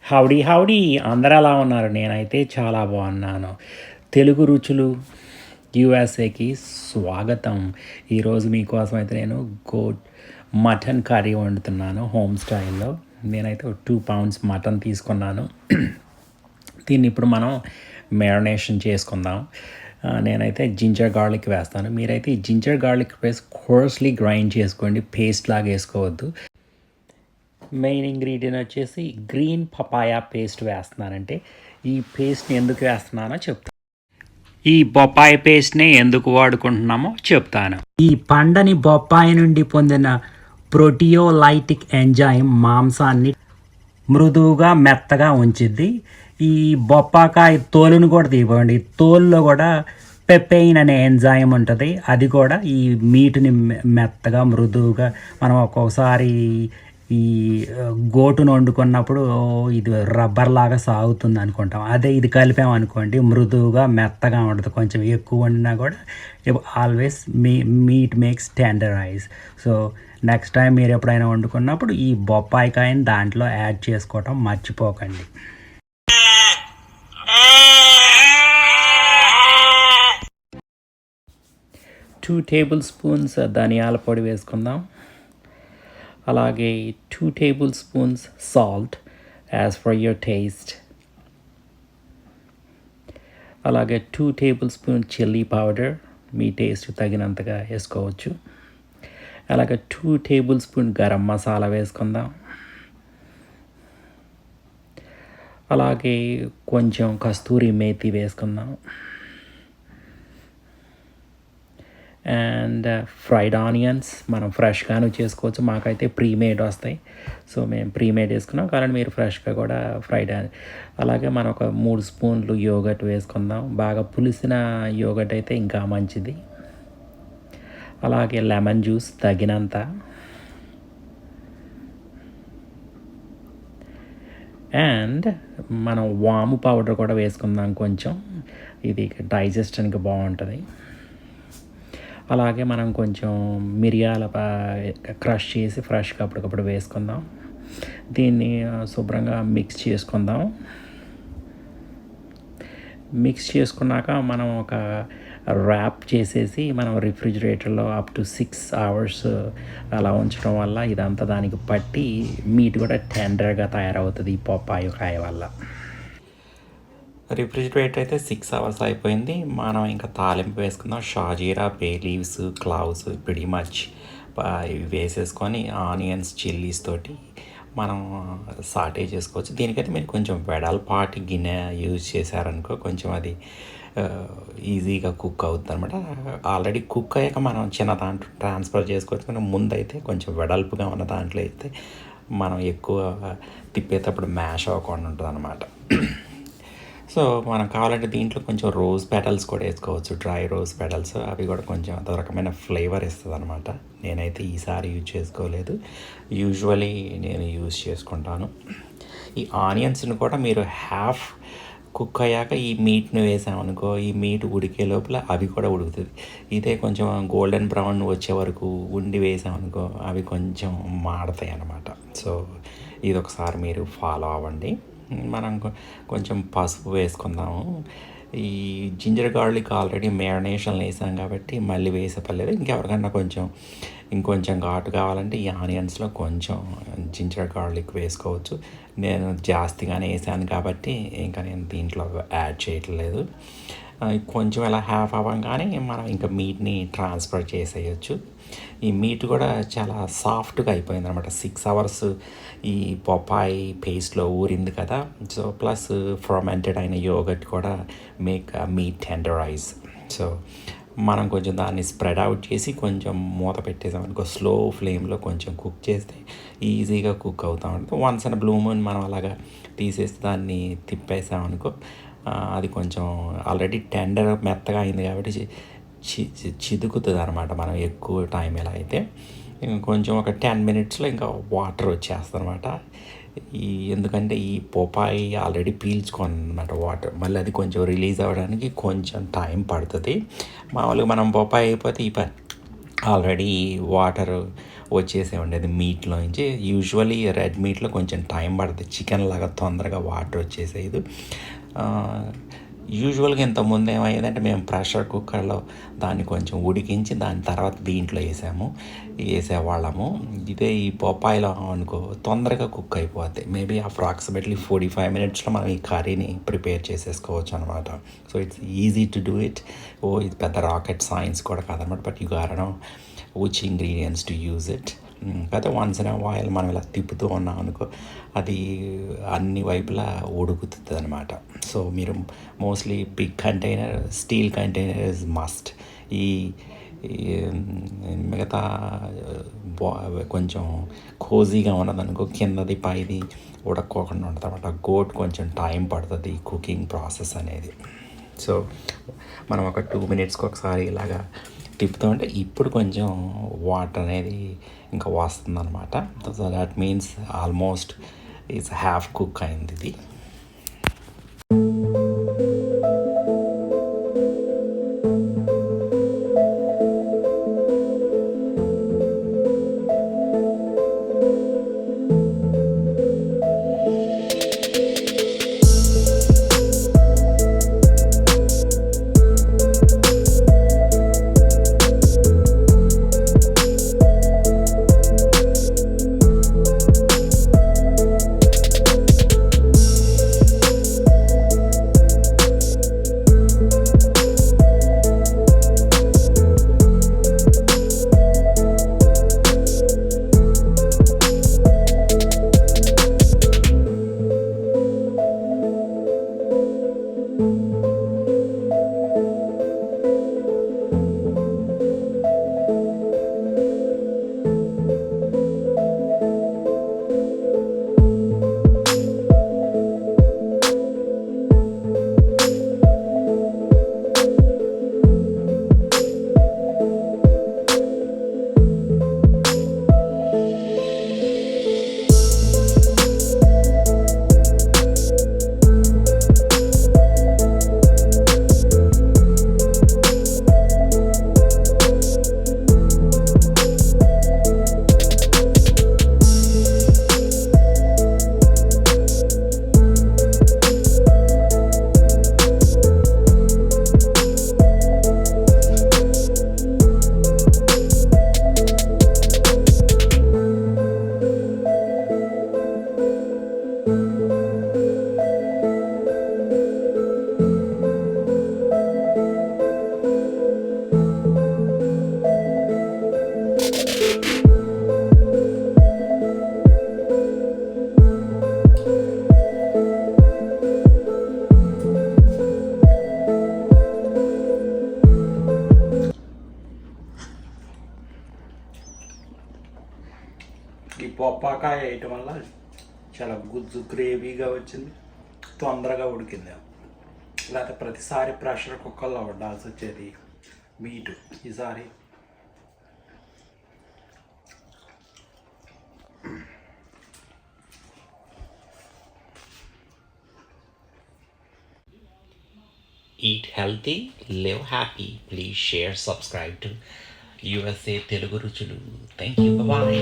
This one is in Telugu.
హౌడీ హౌడీ అందరూ ఎలా ఉన్నారు? నేనైతే చాలా బాగున్నాను. తెలుగు రుచులు యూఎస్ఏకి స్వాగతం. ఈరోజు మీకోసం అయితే నేను మటన్ కర్రీ వండుతున్నాను హోమ్ స్టైల్లో. నేనైతే 2 pounds మటన్ తీసుకున్నాను. దీన్ని ఇప్పుడు మనం మ్యారినేషన్ చేసుకుందాం. నేనైతే జింజర్ గార్లిక్ వేస్తాను. మీరైతే ఈ జింజర్ గార్లిక్ వేసి కోర్స్లీ గ్రైండ్ చేసుకోండి, పేస్ట్ లాగా వేసుకోవద్దు. మెయిన్ ఇంగ్రీడియంట్ వచ్చేసి గ్రీన్ పపాయా పేస్ట్ వేస్తున్నానంటే ఈ పేస్ట్ని ఎందుకు వేస్తున్నానో చెప్తాను. ఈ బొప్పాయి పేస్ట్ని ఎందుకు వాడుకుంటున్నామో చెప్తాను. ఈ పండని బొప్పాయి నుండి పొందిన ప్రోటియోలైటిక్ ఎంజైమ్ మాంసాన్ని మృదువుగా మెత్తగా ఉంచిద్ది. ఈ బొప్పాకాయ తోలును కూడా తీసుకోండి. తోలులో కూడా పెపెయిన్ అనే ఎంజైమ్ ఉంటుంది. అది కూడా ఈ మీటుని మెత్తగా మృదువుగా మనం ఒక్కొక్కసారి ఈ గోటును వండుకున్నప్పుడు ఇది రబ్బర్ లాగా సాగుతుంది అనుకుంటాం. అదే ఇది కలిపామనుకోండి మృదువుగా మెత్తగా ఉంటుంది. కొంచెం ఎక్కువ వండినా కూడా always meat makes tenderise. So next time మీరు ఎప్పుడైనా వండుకున్నప్పుడు ఈ బొప్పాయికాయని దాంట్లో యాడ్ చేసుకోవటం మర్చిపోకండి. 2 tablespoons ధనియాల పొడి వేసుకుందాం. అలాగే 2 tablespoons salt as for your taste. అలాగే 2 tablespoons చిల్లీ పౌడర్ మీ టేస్ట్ తగినంతగా వేసుకోవచ్చు. అలాగే 2 tablespoons గరం మసాలా వేసుకుందాం. అలాగే కొంచెం కస్తూరి మేతి వేసుకుందాం. అండ్ ఫ్రైడ్ ఆనియన్స్ మనం ఫ్రెష్గాను చేసుకోవచ్చు. మాకైతే ప్రీమేడ్ వస్తాయి, సో మేము ప్రీమేడ్ వేసుకున్నాం. కానీ మీరు ఫ్రెష్గా కూడా అలాగే మనం ఒక 3 స్పూన్లు యోగట్ వేసుకుందాం. బాగా పులిసిన యోగట్ అయితే ఇంకా మంచిది. అలాగే లెమన్ జ్యూస్ తగినంత. అండ్ మనం వాము పౌడర్ కూడా వేసుకుందాం కొంచెం, ఇది డైజెషన్కి బాగుంటుంది. అలాగే మనం కొంచెం మిరియాల క్రష్ చేసి ఫ్రెష్గా అప్పటికప్పుడు వేసుకుందాం. దీన్ని శుభ్రంగా మిక్స్ చేసుకుందాం. మిక్స్ చేసుకున్నాక మనం ఒక ర్యాప్ చేసేసి మనం రిఫ్రిజిరేటర్లో అప్ టు 6 hours అలా ఉంచడం వల్ల ఇదంతా దానికి పట్టి మీట్ కూడా టెండర్గా తయారవుతుంది ఈ పప్పాయకాయ వల్ల. రిఫ్రిజిరేటర్ అయితే 6 hours అయిపోయింది. మనం ఇంకా తాలింపు వేసుకుందాం. షాజీరా, bay leaves, cloves pretty much ఇవి వేసేసుకొని ఆనియన్స్, చిల్లీస్ తోటి మనం సాటే చేసుకోవచ్చు. దీనికైతే మీరు కొంచెం వెడల్పాటి గిన్నె యూజ్ చేశారనుకో కొంచెం అది ఈజీగా కుక్ అవుతుంది అనమాట. ఆల్రెడీ కుక్ అయ్యాక మనం చిన్న దాంట్లో ట్రాన్స్ఫర్ చేసుకోవచ్చు. మనం ముందైతే కొంచెం వెడల్పుగా ఉన్న దాంట్లో అయితే మనం ఎక్కువ తిప్పేటప్పుడు మ్యాష్ అవ్వకుండా ఉంటుంది అనమాట. సో మనం కావాలంటే దీంట్లో కొంచెం రోజ్ పెటల్స్ కూడా వేసుకోవచ్చు, డ్రై రోజ్ పెటల్స్. అవి కూడా కొంచెం అదో రకమైన ఫ్లేవర్ ఇస్తుంది అనమాట. నేనైతే ఈసారి యూజ్ చేసుకోలేదు, యూజువలీ నేను యూజ్ చేసుకుంటాను. ఈ ఆనియన్స్ని కూడా మీరు హాఫ్ కుక్ అయ్యాక ఈ మీట్ని వేసామనుకో, ఈ మీట్ ఉడికే లోపల అవి కూడా ఉడుకుతుంది. ఇదే కొంచెం గోల్డెన్ బ్రౌన్ వచ్చే వరకు ఉండి వేసామనుకో అవి కొంచెం మాడతాయి అన్నమాట. సో ఇది ఒకసారి మీరు ఫాలో అవ్వండి. మనం కొంచెం పసుపు వేసుకుందాము. ఈ జింజర్ గార్లిక్ ఆల్రెడీ మ్యారినేషన్లో వేసాం కాబట్టి మళ్ళీ వేసే పర్లేదు. ఇంకెవరికన్నా ఇంకొంచెం ఘాటు కావాలంటే ఈ ఆనియన్స్లో కొంచెం జింజర్ గార్లిక్ వేసుకోవచ్చు. నేను జాస్తిగానే వేసాను కాబట్టి ఇంకా నేను దీంట్లో యాడ్ చేయట్లేదు. కొంచెం ఇలా హాఫ్ అవ్వగానే మనం ఇంకా మీట్ని ట్రాన్స్ఫర్ చేసేయచ్చు. ఈ మీట్ కూడా చాలా సాఫ్ట్గా అయిపోయింది అనమాట. 6 hours ఈ పపాయి పేస్ట్లో ఊరింది కదా. సో ప్లస్ ఫర్మెంటెడ్ అయిన యోగట్ కూడా మేక్ మీట్ టెండరైజ్. సో మనం కొంచెం దాన్ని స్ప్రెడ్ అవుట్ చేసి కొంచెం మూత పెట్టేసామనుకో, స్లో ఫ్లేమ్లో కొంచెం కుక్ చేస్తే ఈజీగా కుక్ అవుతా ఉంటుంది. వన్స్ అండ్ బ్లూ మూన్ మనం అలాగా తీసేసి దాన్ని తిప్పేసామనుకో అది కొంచెం ఆల్రెడీ టెండర్ మెత్తగా అయింది కాబట్టి చిదుకుతుంది అనమాట మనం ఎక్కువ టైం ఎలా అయితే. కొంచెం ఒక 10 మినిట్స్లో ఇంకా వాటర్ వచ్చేస్తుంది అనమాట. ఎందుకంటే ఈ పొపాయి ఆల్రెడీ పీల్చుకోనమాట వాటర్, మళ్ళీ అది కొంచెం రిలీజ్ అవ్వడానికి కొంచెం టైం పడుతుంది. మామూలుగా మనం పొపాయి అయిపోతే ఆల్రెడీ వాటర్ వచ్చేసే ఉండేది మీట్లో నుంచి. యూజువలీ రెడ్ మీట్లో కొంచెం టైం పడుతుంది, చికెన్ లాగా తొందరగా వాటర్ వచ్చేసేది. యూజువల్గా ఇంతకుముందు ఏమయ్యేదంటే మేము ప్రెషర్ కుక్కర్లో దాన్ని కొంచెం ఉడికించి దాని తర్వాత దీంట్లో వేసేవాళ్ళము. ఇదే ఈ పొపాయిలో అనుకో తొందరగా కుక్ అయిపోతాయి. మేబీ అప్రాక్సిమేట్లీ 45 మినిట్స్లో మనం ఈ కర్రీని ప్రిపేర్ చేసేసుకోవచ్చు అనమాట. So it's easy to do it. ఇది పెద్ద రాకెట్ సైన్స్ కూడా కాదనమాట, but you got know which ingredients to use it. అయితే వన్స్ ఇన్ వాయిల్ మనం ఇలా తిప్పుతూ ఉన్నాం అనుకో, అది అన్ని వైపులా ఉడుకుతుంది అనమాట. సో మీరు mostly big container, steel container is must. ఈ మిగతా కొంచెం కోజీగా ఉన్నదనుకో కిందది పైది ఉడక్కోకుండా ఉంటుంది అనమాట. గోట్ కొంచెం టైం పడుతుంది కుకింగ్ ప్రాసెస్ అనేది. సో మనం ఒక 2 మినిట్స్కి ఒకసారి ఇలాగా తిప్పుతూ ఉంటే ఇప్పుడు కొంచెం వాటర్ అనేది ఇంకా వస్తుంది అనమాట. So that means almost is half cook అయింది ఇది. ఈ పొప్పాకాయ వేయటం వల్ల చాలా గుజ్జు గ్రేవీగా వచ్చింది, తొందరగా ఉడికింది. లేకపోతే ప్రతిసారి ప్రెషర్ కుక్కర్లో వండాల్సి వచ్చేది మీటు. ఈసారి eat healthy, live happy. Please share, subscribe to USA Telugu Ruchulu. Thank you, bye.